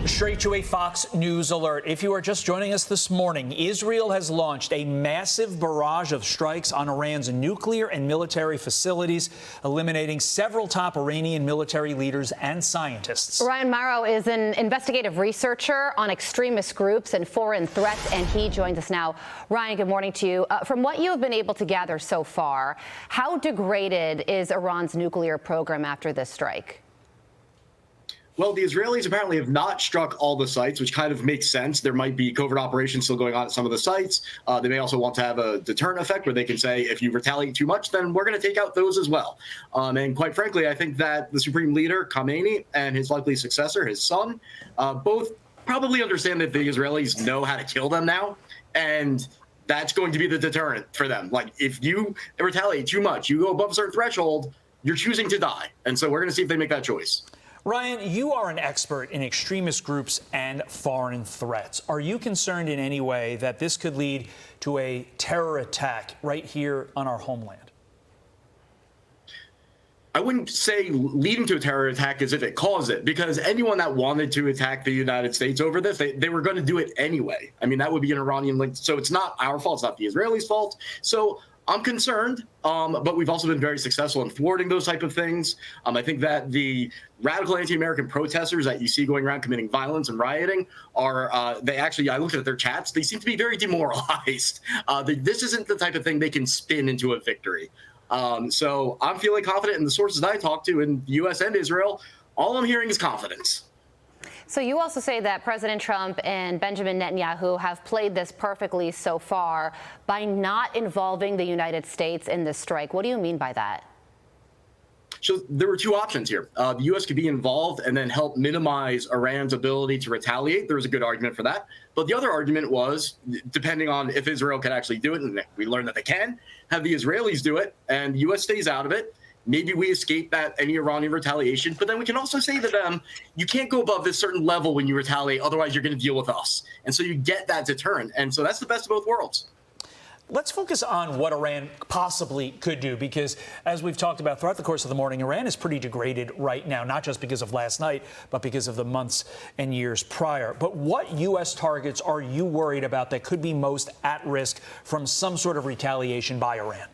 Straight to a Fox News alert. If you are just joining us this morning, Israel has launched a massive barrage of strikes on Iran's nuclear and military facilities, eliminating several top Iranian military leaders and scientists. Ryan Mauro is an investigative researcher on extremist groups and foreign threats, and he joins us now. Ryan, good morning to you. From what you have been able to gather so far, how degraded is Iran's nuclear program after this strike? Well, the Israelis apparently have not struck all the sites, which kind of makes sense. There might be covert operations still going on at some of the sites. They may also want to have a deterrent effect where they can say, if you retaliate too much, then we're going to take out those as well. And quite frankly, I think that the Supreme Leader, Khamenei, and his likely successor, his son, both probably understand that the Israelis know how to kill them now. And that's going to be the deterrent for them. Like, if you retaliate too much, you go above a certain threshold, you're choosing to die. And so we're going to see if they make that choice. Ryan, you are an expert in extremist groups and foreign threats. Are you concerned in any way that this could lead to a terror attack right here on our homeland? I wouldn't say leading to a terror attack as if it caused it, because anyone that wanted to attack the United States over this, they were going to do it anyway. I mean, that would be an Iranian link. So it's not our fault. It's not the Israelis' fault. So I'm concerned, but we've also been very successful in thwarting those type of things. I think that the radical anti-American protesters that you see going around committing violence and rioting are, I looked at their chats, they seem to be very demoralized. This isn't the type of thing they can spin into a victory. So I'm feeling confident in the sources I talk to in the U.S. and Israel. All I'm hearing is confidence. So you also say that President Trump and Benjamin Netanyahu have played this perfectly so far by not involving the United States in this strike. What do you mean by that? So there were two options here. The U.S. could be involved and then help minimize Iran's ability to retaliate. There was a good argument for that. But the other argument was, depending on if Israel can actually do it, and we learned that they can, have the Israelis do it, and the U.S. stays out of it. Maybe we escape any Iranian retaliation, but then we can also say to them, you can't go above this certain level when you retaliate, otherwise you're going to deal with us. And so you get that deterrent. And so that's the best of both worlds. Let's focus on what Iran possibly could do, because as we've talked about throughout the course of the morning, Iran is pretty degraded right now, not just because of last night, but because of the months and years prior. But what U.S. targets are you worried about that could be most at risk from some sort of retaliation by Iran?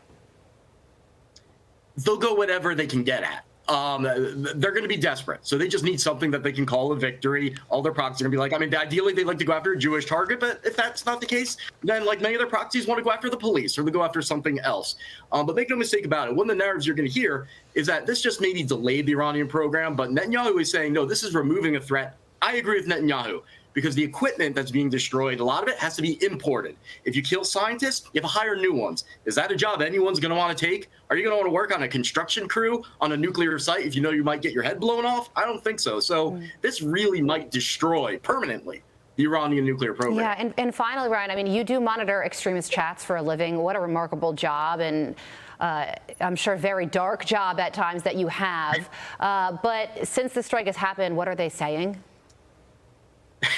They'll go whatever they can get at. They're going to be desperate. So they just need something that they can call a victory. All their proxies are going to be like, I mean, ideally, they'd like to go after a Jewish target. But if that's not the case, then like many other proxies want to go after the police or they go after something else. But make no mistake about it. One of the narratives you're going to hear is that this just maybe delayed the Iranian program. But Netanyahu is saying, no, this is removing a threat. I agree with Netanyahu, because the equipment that's being destroyed, a lot of it has to be imported. If you kill scientists, you have to hire new ones. Is that a job anyone's going to want to take? Are you going to want to work on a construction crew on a nuclear site if you know you might get your head blown off? I don't think so. So this really might destroy permanently the Iranian nuclear program. Yeah, and finally, Ryan, I mean, you do monitor extremist chats for a living. What a remarkable job, and I'm sure very dark job at times that you have. But since the strike has happened, what are they saying?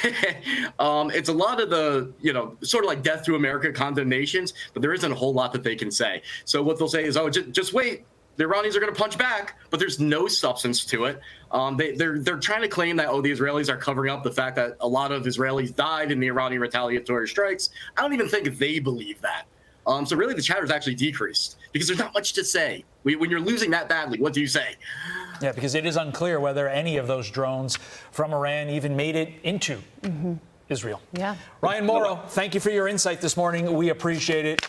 It's a lot of the, sort of like death to America condemnations, but there isn't a whole lot that they can say. So what they'll say is, oh, just wait. The Iranians are going to punch back, but there's no substance to it. They're trying to claim that, oh, the Israelis are covering up the fact that a lot of Israelis died in the Iranian retaliatory strikes. I don't even think they believe that. So really the chatter has actually decreased because there's not much to say. When you're losing that badly, what do you say? Yeah, because it is unclear whether any of those drones from Iran even made it into Israel. Yeah. Ryan Mauro, thank you for your insight this morning. We appreciate it.